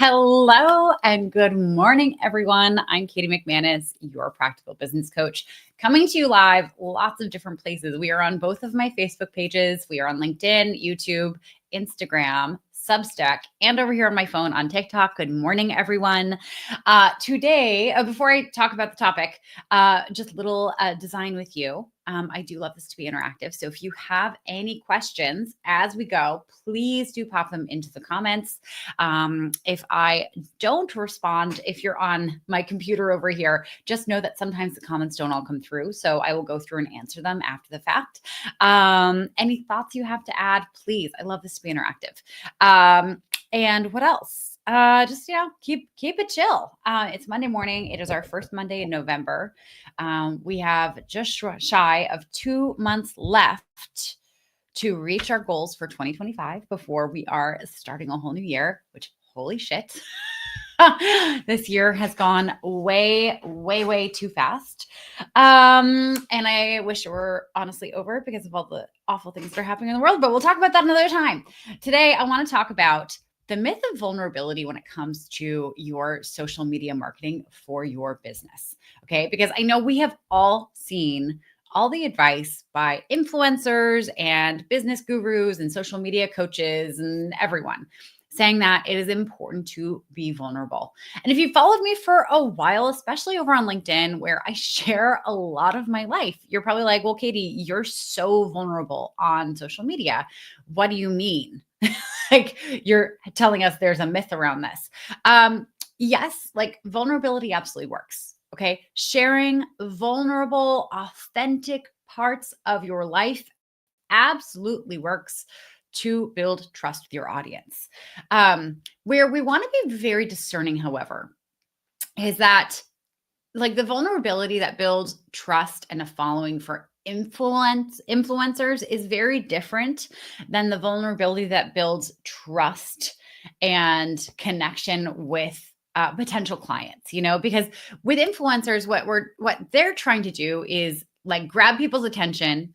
Hello and good morning, everyone. I'm Katie McManus, your practical business coach, coming to you live lots of different places. We are on both of my Facebook pages. We are on LinkedIn, YouTube, Instagram, Substack, and over here on my phone on TikTok. Good morning, everyone. Today, before I talk about the topic, just a little design with you. I do love this to be interactive. So if you have any questions as we go, please do pop them into the comments. If I don't respond, if you're on my computer over here, just know that sometimes the comments don't all come through. So I will go through and answer them after the fact. Any thoughts you have to add, please. I love this to be interactive. And what else? Just keep it chill. It's Monday morning. It is our first Monday in November. We have just shy of 2 months left to reach our goals for 2025 before we are starting a whole new year, which holy shit. This year has gone way, way, way too fast. And I wish it were honestly over because of all the awful things that are happening in the world, but we'll talk about that another time. Today, I want to talk about the myth of vulnerability when it comes to your social media marketing for your business. Okay. Because I know we have all seen all the advice by influencers and business gurus and social media coaches and everyone saying that it is important to be vulnerable. And if you followed me for a while, especially over on LinkedIn, where I share a lot of my life, you're probably like, well, Katie, you're so vulnerable on social media. What do you mean? Like you're telling us there's a myth around this. Yes, like vulnerability absolutely works. Okay. Sharing vulnerable, authentic parts of your life absolutely works to build trust with your audience. Where we want to be very discerning, however, is that like the vulnerability that builds trust and a following for influencers is very different than the vulnerability that builds trust and connection with potential clients, because with influencers, what they're trying to do is like grab people's attention,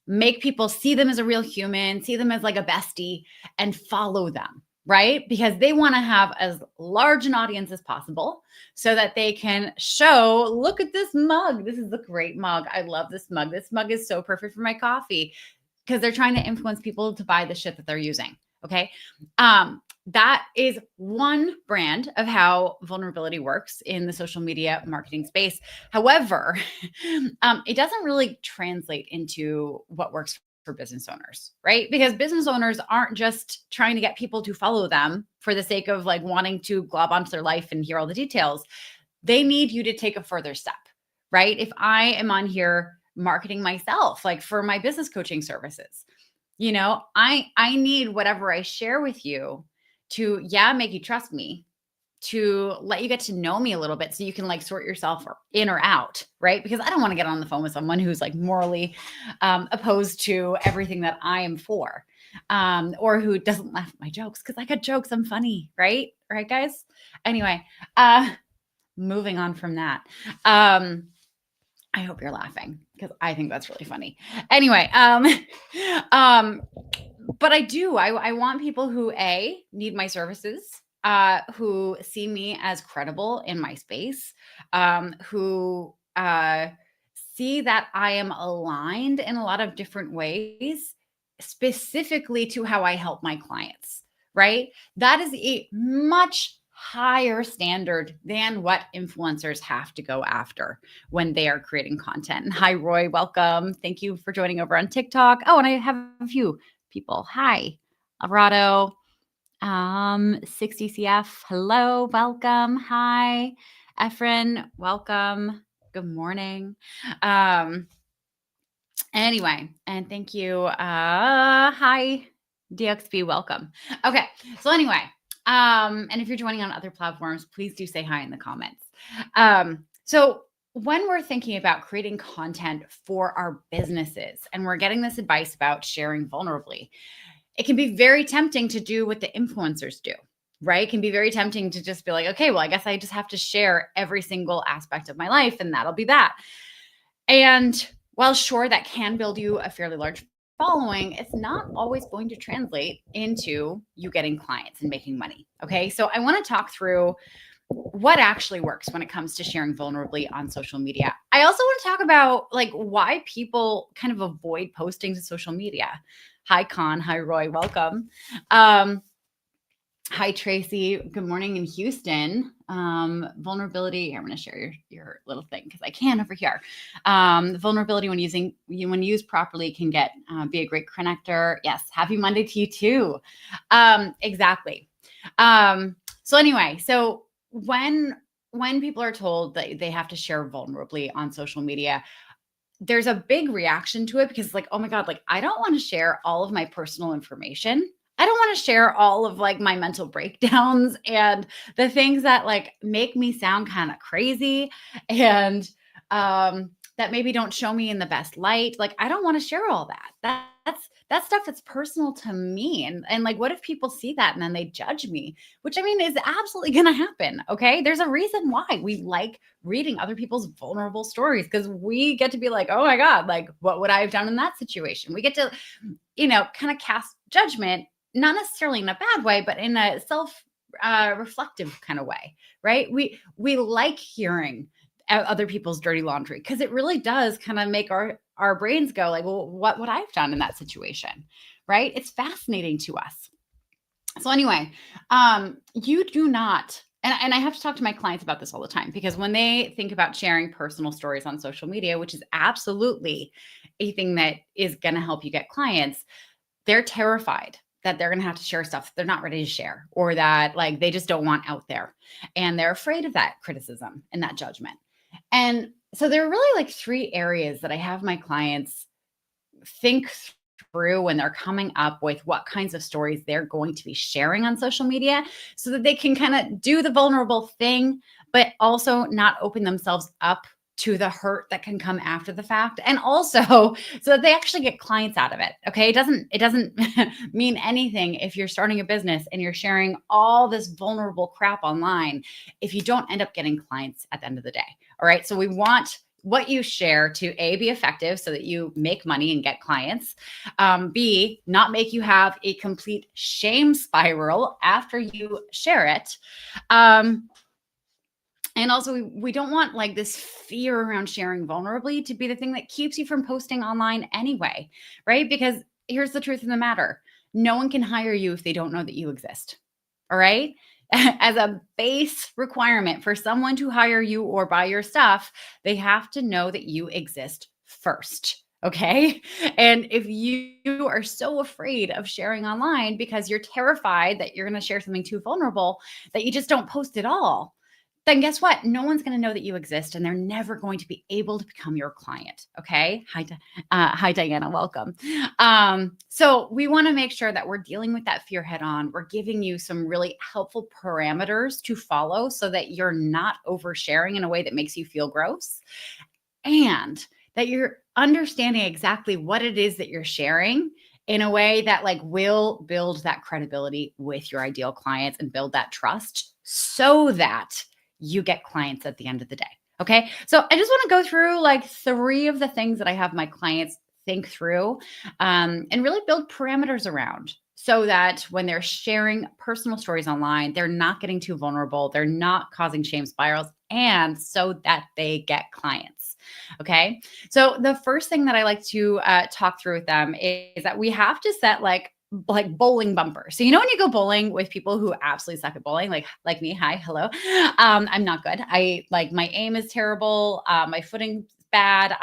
make people see them as a real human, see them as like a bestie, and follow them, right? Because they want to have as large an audience as possible so that they can show, look at this mug. This is a great mug. I love this mug. This mug is so perfect for my coffee, because they're trying to influence people to buy the shit that they're using. Okay. That is one brand of how vulnerability works in the social media marketing space. However, it doesn't really translate into what works for business owners, right? Because business owners aren't just trying to get people to follow them for the sake of like wanting to glob onto their life and hear all the details. They need you to take a further step, right? If I am on here marketing myself, like for my business coaching services, I need whatever I share with you to, make you trust me, to let you get to know me a little bit so you can like sort yourself in or out, right? Because I don't want to get on the phone with someone who's like morally opposed to everything that I am for, or who doesn't laugh at my jokes, because I got jokes. I'm funny, right? Right, guys? Anyway, moving on from that. I hope you're laughing because I think that's really funny. Anyway, but I want people who need my services, who see me as credible in my space, who see that I am aligned in a lot of different ways, specifically to how I help my clients, right? That is a much higher standard than what influencers have to go after when they are creating content. And hi, Roy, welcome. Thank you for joining over on TikTok. Oh, and I have a few people. Hi, Alvarado, 60CF. Hello, welcome. Hi, Efren, welcome. Good morning. Anyway, and thank you. Hi, DXB, welcome. Okay, so anyway, and if you're joining on other platforms, please do say hi in the comments. So when we're thinking about creating content for our businesses and we're getting this advice about sharing vulnerably, it can be very tempting to do what the influencers do, right? It can be very tempting to just be like, okay, well, I guess I just have to share every single aspect of my life and that'll be that. And while sure, that can build you a fairly large following, it's not always going to translate into you getting clients and making money. Okay. So I want to talk through what actually works when it comes to sharing vulnerably on social media. I also want to talk about like why people kind of avoid posting to social media. Hi, Con. Hi, Roy. Welcome. Hi, Tracy. Good morning in Houston. Vulnerability. I'm going to share your little thing because I can over here. Vulnerability when used properly can be a great connector. Yes. Happy Monday to you too. Exactly. So anyway, when people are told that they have to share vulnerably on social media, there's a big reaction to it because like, oh my God, like I don't want to share all of my personal information. I don't want to share all of like my mental breakdowns and the things that like make me sound kind of crazy and that maybe don't show me in the best light. Like I don't want to share all that. That's stuff that's personal to me. And like, what if people see that and then they judge me? Which I mean is absolutely gonna happen. Okay. There's a reason why we like reading other people's vulnerable stories because we get to be like, oh my God, like what would I have done in that situation? We get to, kind of cast judgment, not necessarily in a bad way, but in a self reflective kind of way, right? We like hearing other people's dirty laundry because it really does kind of make our brains go like, well, what would I have done in that situation, right? It's fascinating to us. So anyway, you do not, and I have to talk to my clients about this all the time because when they think about sharing personal stories on social media, which is absolutely a thing that is going to help you get clients, they're terrified that they're going to have to share stuff they're not ready to share or that like they just don't want out there. And they're afraid of that criticism and that judgment. And so there are really like three areas that I have my clients think through when they're coming up with what kinds of stories they're going to be sharing on social media so that they can kind of do the vulnerable thing, but also not open themselves up to the hurt that can come after the fact. And also so that they actually get clients out of it. Okay. It doesn't mean anything if you're starting a business and you're sharing all this vulnerable crap online if you don't end up getting clients at the end of the day. All right. So we want what you share to A, be effective so that you make money and get clients. B, not make you have a complete shame spiral after you share it. And also, we don't want like this fear around sharing vulnerably to be the thing that keeps you from posting online anyway, right? Because here's the truth of the matter. No one can hire you if they don't know that you exist. All right. As a base requirement for someone to hire you or buy your stuff, they have to know that you exist first. Okay. And if you are so afraid of sharing online because you're terrified that you're going to share something too vulnerable that you just don't post at all, then guess what? No one's going to know that you exist and they're never going to be able to become your client. Okay. Hi, Diana. Welcome. So we want to make sure that we're dealing with that fear head on. We're giving you some really helpful parameters to follow so that you're not oversharing in a way that makes you feel gross and that you're understanding exactly what it is that you're sharing in a way that like will build that credibility with your ideal clients and build that trust so that you get clients at the end of the day. Okay. So I just want to go through like three of the things that I have my clients think through and really build parameters around so that when they're sharing personal stories online, they're not getting too vulnerable. They're not causing shame spirals and so that they get clients. Okay. So the first thing that I like to talk through with them is that we have to set like bowling bumpers. So when you go bowling with people who absolutely suck at bowling, like me, hi, hello. I'm not good. I like my aim is terrible. My footing's bad.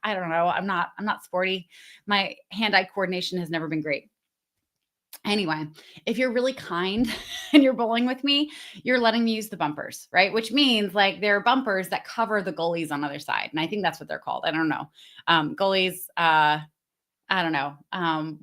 I don't know. I'm not sporty. My hand-eye coordination has never been great. Anyway, if you're really kind and you're bowling with me, you're letting me use the bumpers, right? Which means like there are bumpers that cover the goalies on the other side. And I think that's what they're called. I don't know. Goalies, I don't know.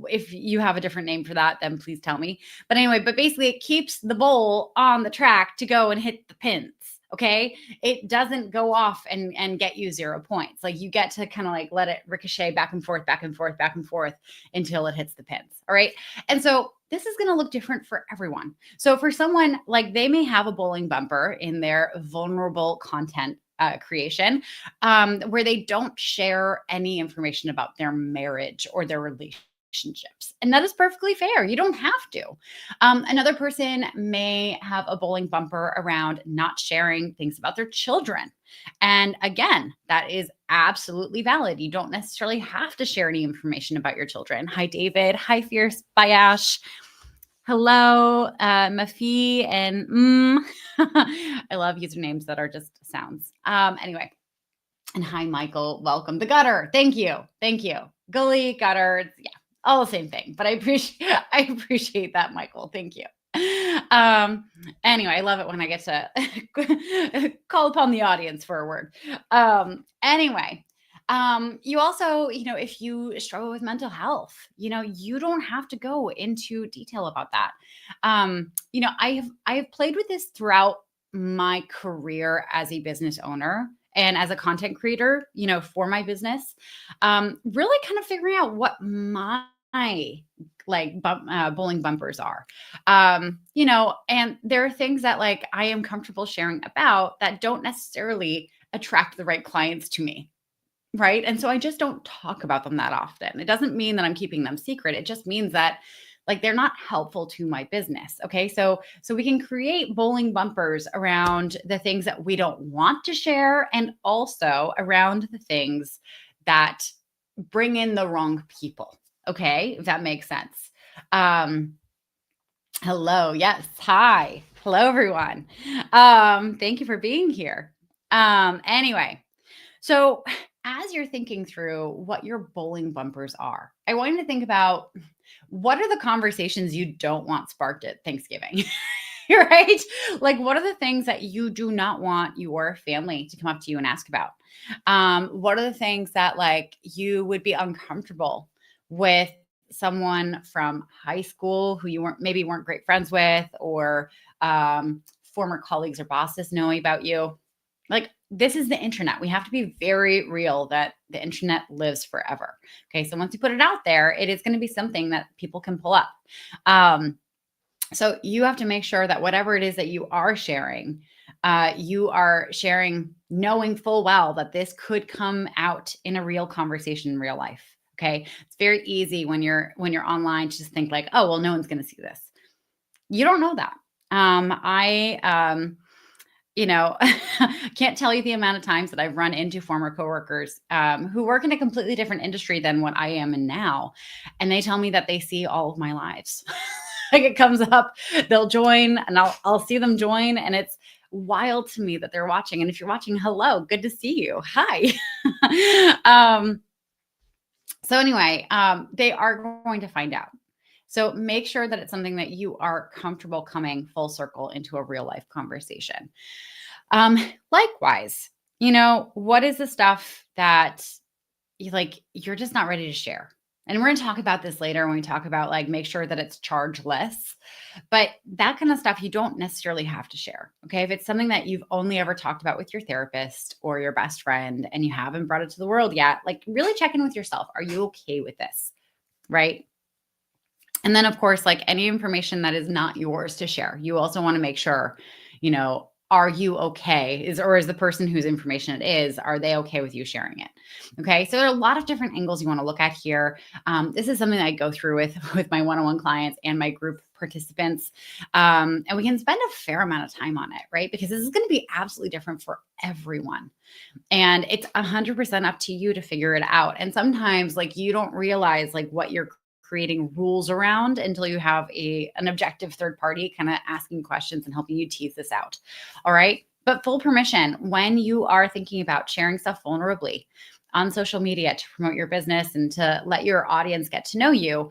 If you have a different name for that, then please tell me. But anyway, basically it keeps the bowl on the track to go and hit the pins. Okay. It doesn't go off and get you 0 points. Like you get to kind of like let it ricochet back and forth, back and forth, back and forth until it hits the pins. All right. And so this is going to look different for everyone. So for someone like they may have a bowling bumper in their vulnerable content creation where they don't share any information about their marriage or their relationship. relationships. And that is perfectly fair. You don't have to. Another person may have a bowling bumper around not sharing things about their children. And again, that is absolutely valid. You don't necessarily have to share any information about your children. Hi, David. Hi, Fierce Bayash. Hello, Mafi and I love usernames that are just sounds. Anyway, and hi, Michael. Welcome. The gutter. Thank you. Thank you. Gully, gutter. Yeah, all the same thing. But I appreciate that, Michael. Thank you. Anyway, I love it when I get to call upon the audience for a word. Anyway, you also, if you struggle with mental health, you don't have to go into detail about that. I have played with this throughout my career as a business owner and as a content creator, for my business, really kind of figuring out what my bowling bumpers are, and there are things that I am comfortable sharing about that don't necessarily attract the right clients to me. Right. And so I just don't talk about them that often. It doesn't mean that I'm keeping them secret. It just means that they're not helpful to my business. Okay. So we can create bowling bumpers around the things that we don't want to share and also around the things that bring in the wrong people. Okay. If that makes sense. Hello. Yes. Hi. Hello, everyone. Thank you for being here. Anyway, so as you're thinking through what your bowling bumpers are, I want you to think about what are the conversations you don't want sparked at Thanksgiving, right? What are the things that you do not want your family to come up to you and ask about? What are the things that you would be uncomfortable with someone from high school who you weren't great friends with, or former colleagues or bosses knowing about you? This is the internet. We have to be very real that the internet lives forever. Okay. So once you put it out there, it is going to be something that people can pull up. So you have to make sure that whatever it is that you are sharing knowing full well that this could come out in a real conversation in real life. Okay. It's very easy when you're online to just think oh, well, no one's going to see this. You don't know that. Can't tell you the amount of times that I've run into former coworkers who work in a completely different industry than what I am in now. And they tell me that they see all of my lives. It comes up, they'll join and I'll see them join. And it's wild to me that they're watching. And if you're watching, hello, good to see you. Hi. So anyway, they are going to find out. So make sure that it's something that you are comfortable coming full circle into a real life conversation. Likewise, what is the stuff that you're just not ready to share? And we're going to talk about this later when we talk about make sure that it's chargeless, but that kind of stuff you don't necessarily have to share. Okay. If it's something that you've only ever talked about with your therapist or your best friend and you haven't brought it to the world yet, really check in with yourself. Are you okay with this? Right. And then of course, any information that is not yours to share, you also want to make sure, are you okay? Is the person whose information it is, are they okay with you sharing it? Okay. So there are a lot of different angles you want to look at here. This is something that I go through with my one-on-one clients and my group participants. And we can spend a fair amount of time on it, right? Because this is going to be absolutely different for everyone. And it's 100% up to you to figure it out. And sometimes you don't realize what you're creating rules around until you have an objective third party kind of asking questions and helping you tease this out. All right. But full permission when you are thinking about sharing stuff vulnerably on social media to promote your business and to let your audience get to know you,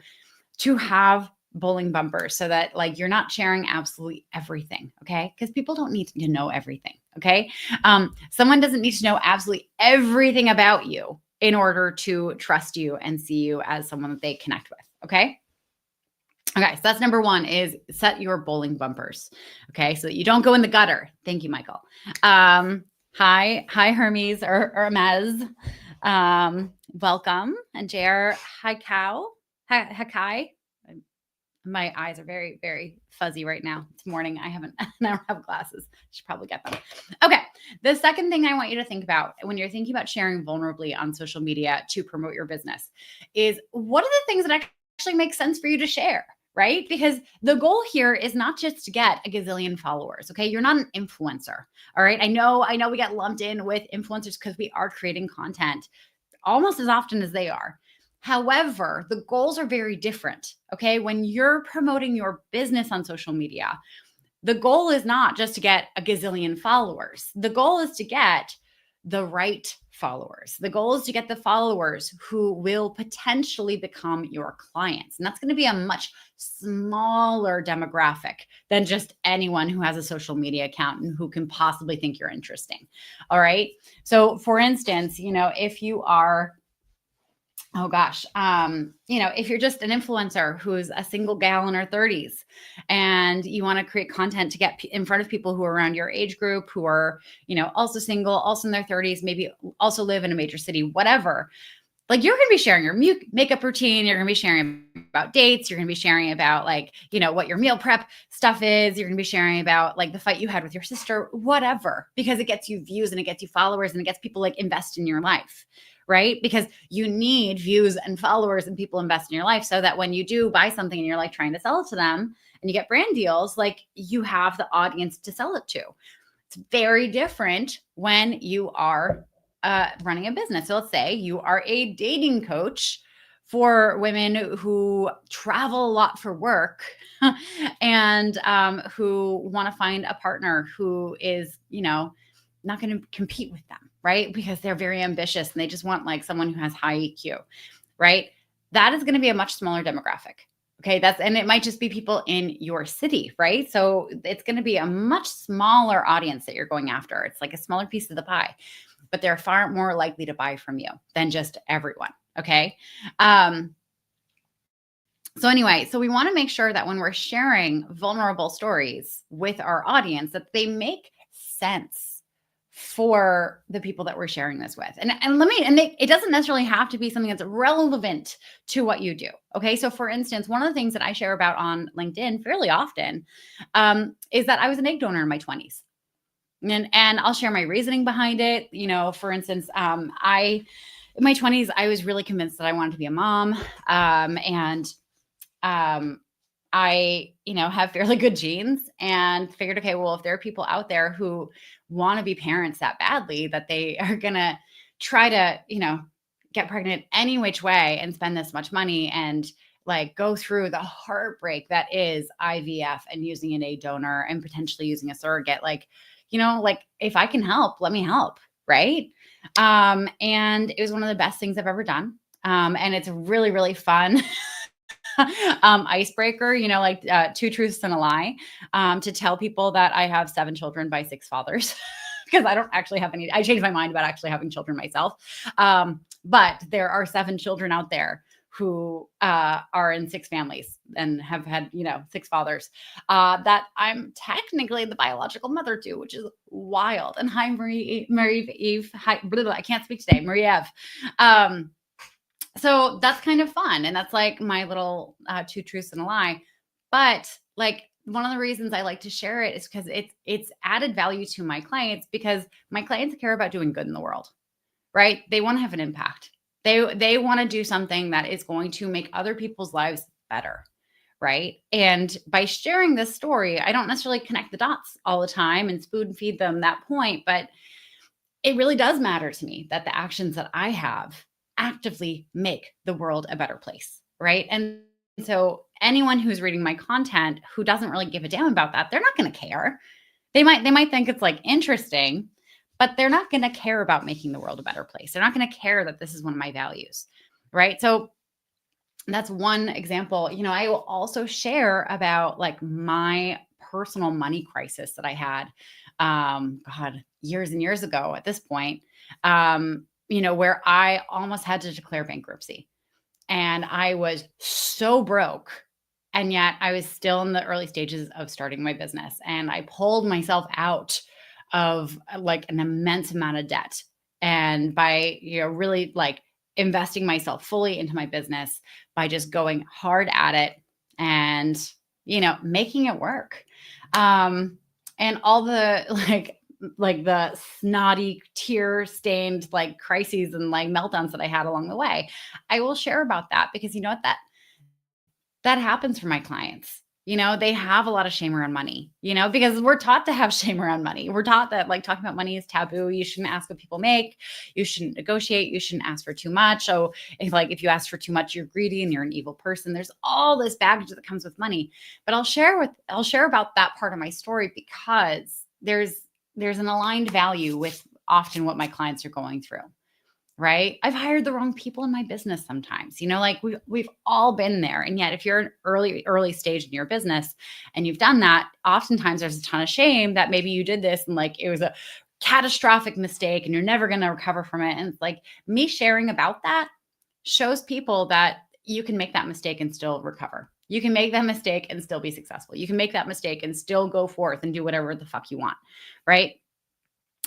to have bowling bumpers so that you're not sharing absolutely everything. Okay. Because people don't need to know everything. Okay. Someone doesn't need to know absolutely everything about you in order to trust you and see you as someone that they connect with. Okay. Okay. So that's number one, is set your bowling bumpers. Okay. So that you don't go in the gutter. Thank you, Michael. Hi, Hermes or Hermes. Welcome. And JR, hi, Cow. Hi, Kai. My eyes are very, very fuzzy right now. It's morning. I don't have glasses. Should probably get them. Okay. The second thing I want you to think about when you're thinking about sharing vulnerably on social media to promote your business is, what are the things that actually makes sense for you to share, right? Because the goal here is not just to get a gazillion followers. Okay. You're not an influencer. All right. I know we get lumped in with influencers because we are creating content almost as often as they are. However, the goals are very different. Okay. When you're promoting your business on social media, the goal is not just to get a gazillion followers. The goal is to get the right followers. The goal is to get the followers who will potentially become your clients. And that's going to be a much smaller demographic than just anyone who has a social media account and who can possibly think you're interesting. All right. So, for instance, if you are oh gosh, if you're just an influencer who's a single gal in her 30s and you want to create content to get in front of people who are around your age group, who are, also single, also in their 30s, maybe also live in a major city, whatever. Like, you're going to be sharing your makeup routine. You're going to be sharing about dates. You're going to be sharing about what your meal prep stuff is. You're going to be sharing about the fight you had with your sister, whatever, because it gets you views and it gets you followers and it gets people invest in your life. Right? Because you need views and followers and people invest in your life so that when you do buy something and you're trying to sell it to them and you get brand deals, you have the audience to sell it to. It's very different when you are running a business. So let's say you are a dating coach for women who travel a lot for work and who want to find a partner who is, not going to compete with them, right? Because they're very ambitious and they just want someone who has high EQ, right? That is going to be a much smaller demographic. Okay. And it might just be people in your city, right? So it's going to be a much smaller audience that you're going after. It's like a smaller piece of the pie, but they're far more likely to buy from you than just everyone. Okay. So anyway, we want to make sure that when we're sharing vulnerable stories with our audience, that they make sense for the people that we're sharing this with. And it doesn't necessarily have to be something that's relevant to what you do. Okay. So for instance, one of the things that I share about on LinkedIn fairly often is that I was an egg donor in my 20s. And I'll share my reasoning behind it. For instance, in my 20s, I was really convinced that I wanted to be a mom. I, have fairly good genes and figured, okay, well, if there are people out there who want to be parents that badly that they are going to try to, get pregnant any which way and spend this much money and go through the heartbreak that is IVF and using an egg donor and potentially using a surrogate, if I can help, let me help. Right. And it was one of the best things I've ever done. And it's really, really fun. Icebreaker, two truths and a lie, to tell people that I have 7 children by 6 fathers because I don't actually have any. I changed my mind about actually having children myself. But there are 7 children out there who are in 6 families and have had, 6 fathers that I'm technically the biological mother to, which is wild. And hi, Marie Eve. Hi, blah, blah, I can't speak today. Marie Eve. So that's kind of fun. And that's my little 2 truths and a lie. But one of the reasons I like to share it is because it's added value to my clients, because my clients care about doing good in the world, right? They want to have an impact. They want to do something that is going to make other people's lives better, right? And by sharing this story, I don't necessarily connect the dots all the time and spoon feed them that point, but it really does matter to me that the actions that I have actively make the world a better place, right? And so anyone who's reading my content who doesn't really give a damn about that, they're not going to care. They might think it's interesting, but they're not going to care about making the world a better place. They're not going to care that this is one of my values, right? So that's one example. I will also share about my personal money crisis that I had, years and years ago at this point, where I almost had to declare bankruptcy. And I was so broke. And yet I was still in the early stages of starting my business. And I pulled myself out of an immense amount of debt. And by, really investing myself fully into my business, by just going hard at it and, making it work. And all the the snotty, tear-stained crises and meltdowns that I had along the way, I will share about that, because you know what, That happens for my clients. They have a lot of shame around money, because we're taught to have shame around money. We're taught that like talking about money is taboo. You shouldn't ask what people make. You shouldn't negotiate. You shouldn't ask for too much. So if you ask for too much, you're greedy and you're an evil person. There's all this baggage that comes with money. But I'll share about that part of my story because there's an aligned value with often what my clients are going through. Right? I've hired the wrong people in my business sometimes. Like we've all been there. And yet if you're an early stage in your business and you've done that, oftentimes there's a ton of shame that maybe you did this and like it was a catastrophic mistake and you're never going to recover from it. And it's like me sharing about that shows people that you can make that mistake and still recover. You can make that mistake and still be successful. You can make that mistake and still go forth and do whatever the fuck you want. Right?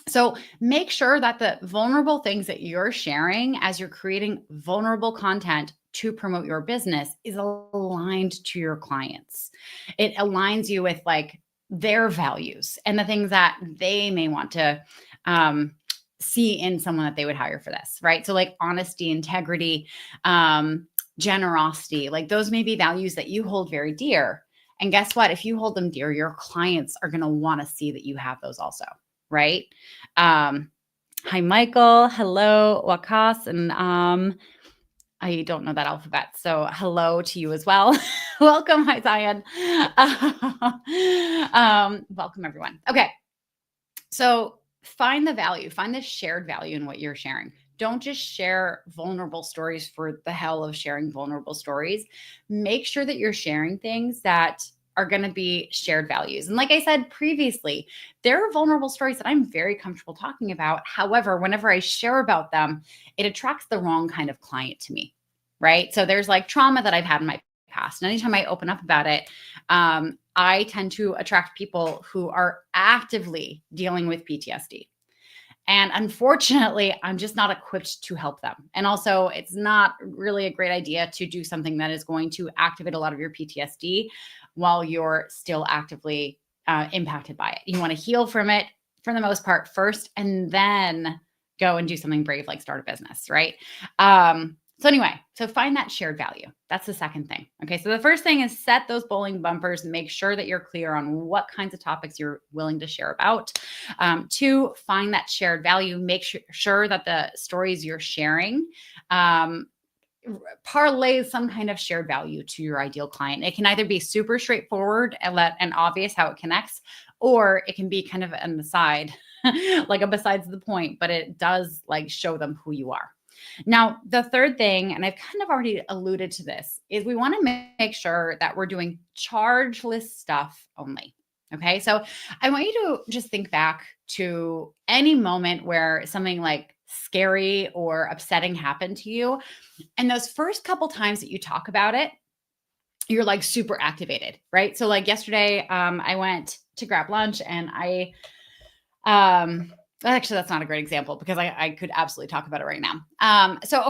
So make sure that the vulnerable things that you're sharing as you're creating vulnerable content to promote your business is aligned to your clients. It aligns you with like their values and the things that they may want to see in someone that they would hire for this, right? So like honesty, integrity, generosity, like those may be values that you hold very dear. And guess what? If you hold them dear, your clients are going to want to see that you have those also. Right? Hi, Michael. Hello, Wakas. And I don't know that alphabet. So hello to you as well. Welcome. Hi, Zion. Welcome, everyone. Okay. So find the value, find the shared value in what you're sharing. Don't just share vulnerable stories for the hell of sharing vulnerable stories. Make sure that you're sharing things that are going to be shared values. And like I said previously, there are vulnerable stories that I'm very comfortable talking about. However, whenever I share about them, it attracts the wrong kind of client to me, right? So there's like trauma that I've had in my past. And anytime I open up about it, I tend to attract people who are actively dealing with PTSD. And unfortunately, I'm just not equipped to help them. And also, it's not really a great idea to do something that is going to activate a lot of your PTSD while you're still actively impacted by it. You want to heal from it for the most part first, and then go and do something brave like start a business, right? So anyway, so find that shared value. That's the second thing. Okay. So the first thing is set those bowling bumpers, make sure that you're clear on what kinds of topics you're willing to share about. Two, find that shared value, make sure that the stories you're sharing, parlay some kind of shared value to your ideal client. It can either be super straightforward and obvious how it connects, or it can be kind of an aside, like a besides the point, but it does like show them who you are. Now, the third thing, and I've kind of already alluded to this, is we want to make sure that we're doing chargeless stuff only. Okay. So I want you to just think back to any moment where something like scary or upsetting happened to you. And those first couple times that you talk about it, you're like super activated, right? So like yesterday, I went to grab lunch and actually, that's not a great example because I could absolutely talk about it right now. So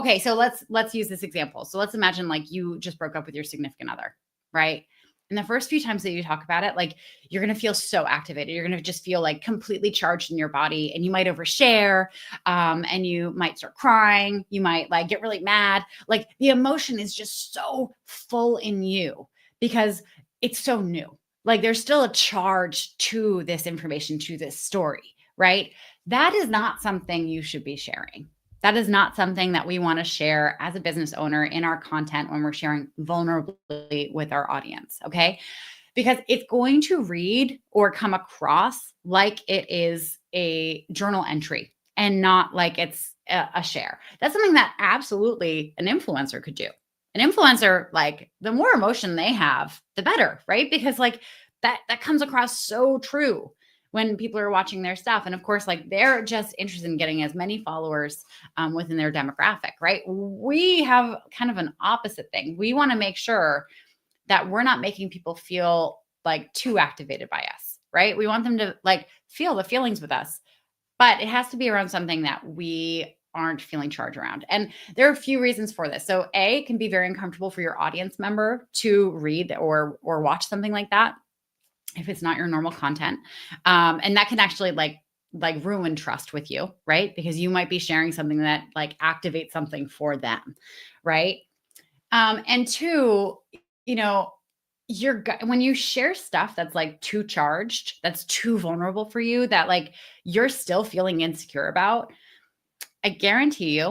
let's use this example. So let's imagine like you just broke up with your significant other, right? And the first few times that you talk about it, like you're going to feel so activated. You're going to just feel like completely charged in your body, and you might overshare, and you might start crying. You might like get really mad. Like the emotion is just so full in you because it's so new. Like there's still a charge to this information, to this story, right? That is not something you should be sharing. That is not something that we want to share as a business owner in our content when we're sharing vulnerably with our audience. Okay. Because it's going to read or come across like it is a journal entry and not like it's a share. That's something that absolutely an influencer could do. An influencer, like the more emotion they have, the better, right? Because like that comes across so true when people are watching their stuff. And of course, like they're just interested in getting as many followers within their demographic, right? We have kind of an opposite thing. We want to make sure that we're not making people feel like too activated by us, right? We want them to like feel the feelings with us, but it has to be around something that we aren't feeling charged around. And there are a few reasons for this. So A, it can be very uncomfortable for your audience member to read or watch something like that if it's not your normal content. And that can actually like ruin trust with you, right? Because you might be sharing something that like activates something for them, right? And two, you know, when you share stuff that's like too charged, that's too vulnerable for you, that like you're still feeling insecure about, I guarantee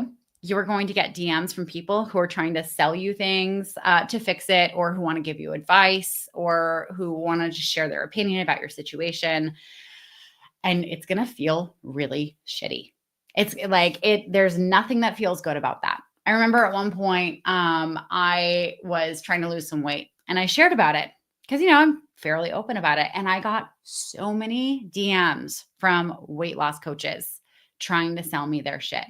you're going to get DMs from people who are trying to sell you things to fix it, or who want to give you advice, or who want to just share their opinion about your situation. And it's going to feel really shitty. It's like there's nothing that feels good about that. I remember at one point, I was trying to lose some weight and I shared about it because, I'm fairly open about it. And I got so many DMs from weight loss coaches trying to sell me their shit.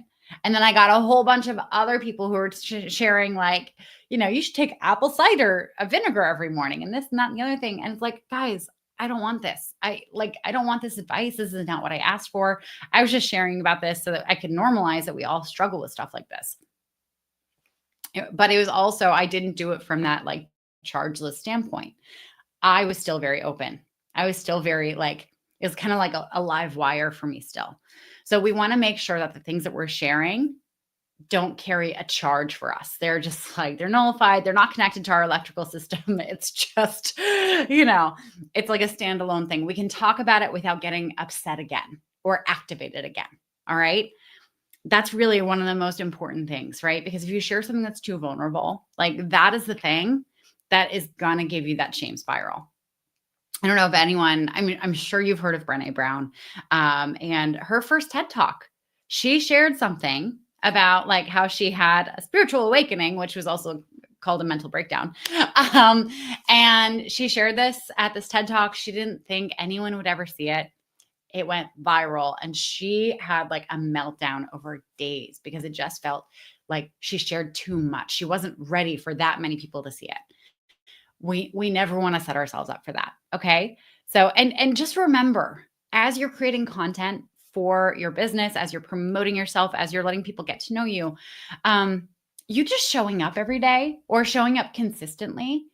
And then I got a whole bunch of other people who were sharing, like, you should take apple cider vinegar every morning and this and that and the other thing. And it's like, guys, I don't want this. I don't want this advice. This is not what I asked for. I was just sharing about this so that I could normalize that we all struggle with stuff like this. But it was also, I didn't do it from that like chargeless standpoint. I was still very open. I was still very like, it was kind of like a live wire for me still. So we want to make sure that the things that we're sharing don't carry a charge for us. They're just like, they're nullified. They're not connected to our electrical system. It's just, it's like a standalone thing. We can talk about it without getting upset again or activated again. All right. That's really one of the most important things, right? Because if you share something that's too vulnerable, like that is the thing that is going to give you that shame spiral. I don't know if anyone, I mean, I'm sure you've heard of Brené Brown, and her first TED Talk. She shared something about like how she had a spiritual awakening, which was also called a mental breakdown. And she shared this at this TED Talk. She didn't think anyone would ever see it. It went viral and she had like a meltdown over days because it just felt like she shared too much. She wasn't ready for that many people to see it. We never want to set ourselves up for that. Okay. So, and just remember, as you're creating content for your business, as you're promoting yourself, as you're letting people get to know you, you just showing up every day or showing up consistently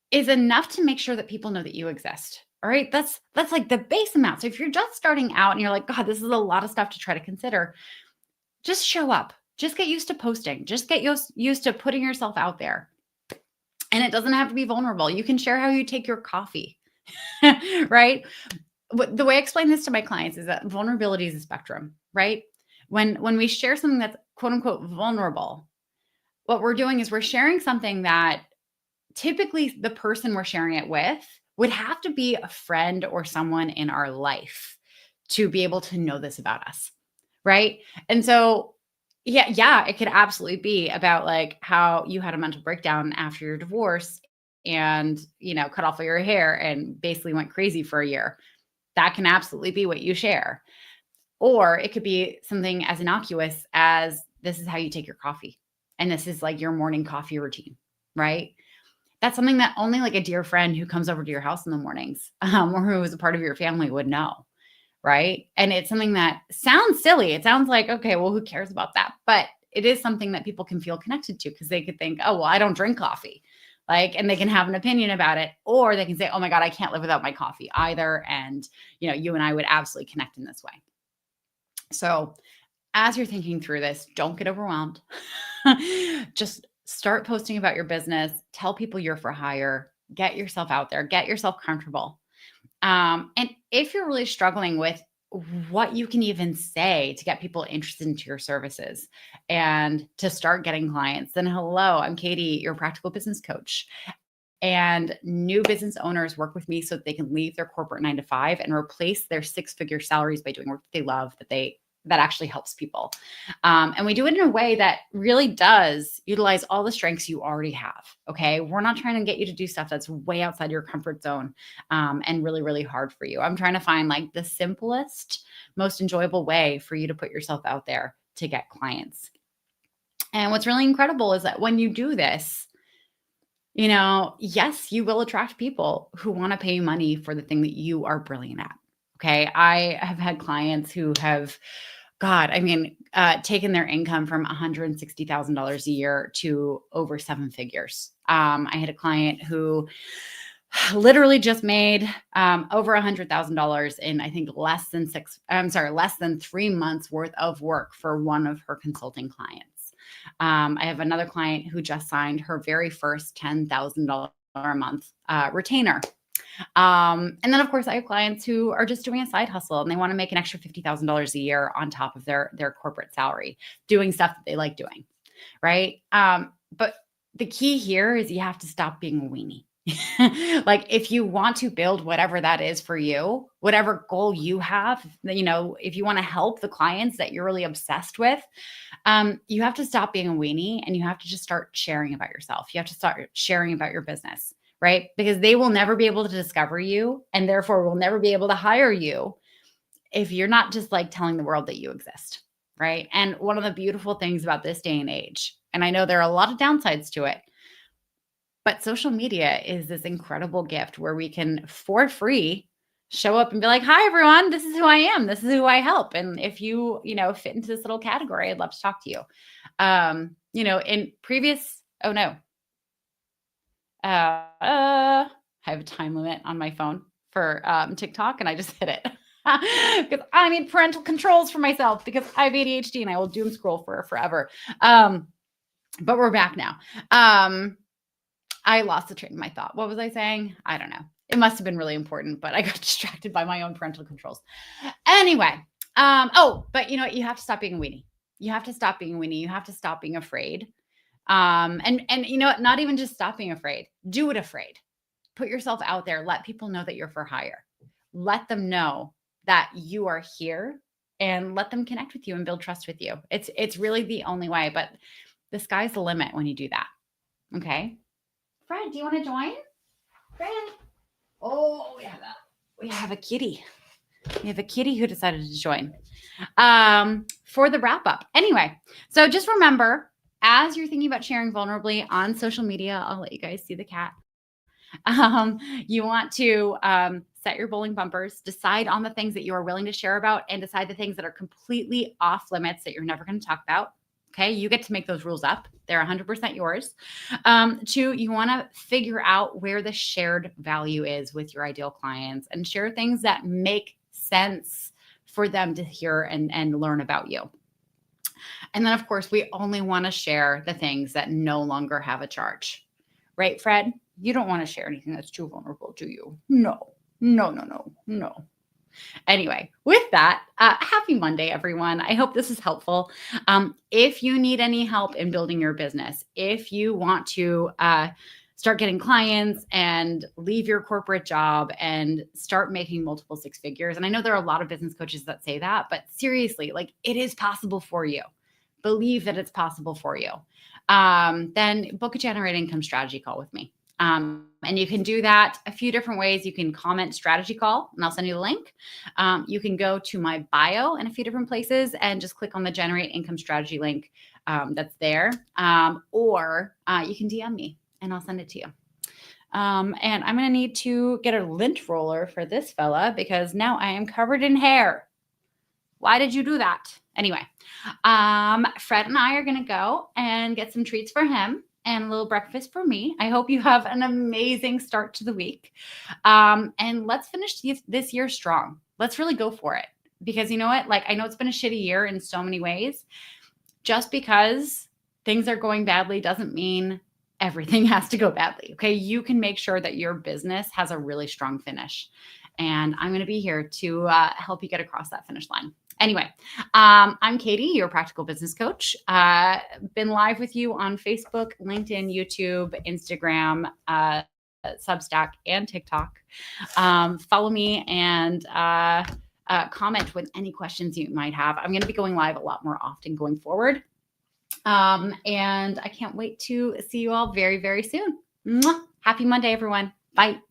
is enough to make sure that people know that you exist. All right. That's like the base amount. So if you're just starting out and you're like, God, this is a lot of stuff to try to consider, just show up. Just get used to posting. Just get used to putting yourself out there. And it doesn't have to be vulnerable. You can share how you take your coffee, right? The way I explain this to my clients is that vulnerability is a spectrum, right? When we share something that's quote unquote vulnerable, what we're doing is we're sharing something that typically the person we're sharing it with would have to be a friend or someone in our life to be able to know this about us, right? And so yeah, it could absolutely be about like how you had a mental breakdown after your divorce and, cut off all your hair and basically went crazy for a year. That can absolutely be what you share. Or it could be something as innocuous as this is how you take your coffee. And this is like your morning coffee routine, right? That's something that only like a dear friend who comes over to your house in the mornings, or who is a part of your family would know. Right. And it's something that sounds silly. It sounds like, okay, well, who cares about that? But it is something that people can feel connected to because they could think, oh, well, I don't drink coffee. And they can have an opinion about it, or they can say, oh my God, I can't live without my coffee either. And, you and I would absolutely connect in this way. So as you're thinking through this, don't get overwhelmed. Just start posting about your business, tell people you're for hire, get yourself out there, get yourself comfortable. And if you're really struggling with what you can even say to get people interested into your services and to start getting clients, then hello, I'm Katie, your practical business coach. And new business owners work with me so that they can leave their corporate 9-to-5 and replace their 6-figure salaries by doing work that they love, that actually helps people. And we do it in a way that really does utilize all the strengths you already have. Okay. We're not trying to get you to do stuff that's way outside your comfort zone and really, really hard for you. I'm trying to find like the simplest, most enjoyable way for you to put yourself out there to get clients. And what's really incredible is that when you do this, yes, you will attract people who want to pay you money for the thing that you are brilliant at. Okay. I have had clients who have, taken their income from $160,000 a year to over 7 figures. I had a client who literally just made over $100,000 in, I think, less than 3 months worth of work for one of her consulting clients. I have another client who just signed her very first $10,000 a month retainer. And then of course I have clients who are just doing a side hustle and they want to make an extra $50,000 a year on top of their corporate salary, doing stuff that they like doing. Right. But the key here is you have to stop being a weenie. Like if you want to build whatever that is for you, whatever goal you have, if you want to help the clients that you're really obsessed with, you have to stop being a weenie and you have to just start sharing about yourself. You have to start sharing about your business, right? Because they will never be able to discover you and therefore will never be able to hire you if you're not just like telling the world that you exist, right? And one of the beautiful things about this day and age, and I know there are a lot of downsides to it, but social media is this incredible gift where we can, for free, show up and be like, hi, everyone, this is who I am. This is who I help. And if you, fit into this little category, I'd love to talk to you. In previous, oh no. I have a time limit on my phone for TikTok and I just hit it. Because I need parental controls for myself because I have ADHD and I will doom scroll for forever. But we're back now. I lost the train of my thought. What was I saying? I don't know. It must have been really important, but I got distracted by my own parental controls. Anyway. But you have to stop being a weenie. You have to stop being a weenie. You have to stop being afraid. And not even just stop being afraid. Do it afraid. Put yourself out there. Let people know that you're for hire. Let them know that you are here and let them connect with you and build trust with you. It's really the only way, but the sky's the limit when you do that. Okay. Fred, do you want to join? Fred. Oh, we have a kitty. We have a kitty who decided to join for the wrap up. Anyway, so just remember, as you're thinking about sharing vulnerably on social media, I'll let you guys see the cat. You want to set your bowling bumpers, decide on the things that you are willing to share about, and decide the things that are completely off limits that you're never going to talk about. Okay, you get to make those rules up. They're 100% yours. 2, you want to figure out where the shared value is with your ideal clients and share things that make sense for them to hear and learn about you. And then, of course, we only want to share the things that no longer have a charge. Right, Fred? You don't want to share anything that's too vulnerable, do you? No. Anyway, with that, happy Monday, everyone. I hope this is helpful. If you need any help in building your business, if you want to start getting clients and leave your corporate job and start making multiple 6 figures, and I know there are a lot of business coaches that say that, but seriously, like it is possible for you. Believe that it's possible for you. Then book a generate income strategy call with me. And you can do that a few different ways. You can comment strategy call and I'll send you the link. You can go to my bio in a few different places and just click on the generate income strategy link that's there. Or you can DM me and I'll send it to you. And I'm going to need to get a lint roller for this fella because now I am covered in hair. Why did you do that? Anyway, Fred and I are going to go and get some treats for him and a little breakfast for me. I hope you have an amazing start to the week. And let's finish this year strong. Let's really go for it. Because you know what? Like, I know it's been a shitty year in so many ways. Just because things are going badly doesn't mean everything has to go badly. Okay. You can make sure that your business has a really strong finish. And I'm going to be here to help you get across that finish line. Anyway, I'm Katie, your practical business coach. Been live with you on Facebook, LinkedIn, YouTube, Instagram, Substack, and TikTok. Follow me and comment with any questions you might have. I'm going to be going live a lot more often going forward. And I can't wait to see you all very, very soon. Mwah! Happy Monday, everyone. Bye.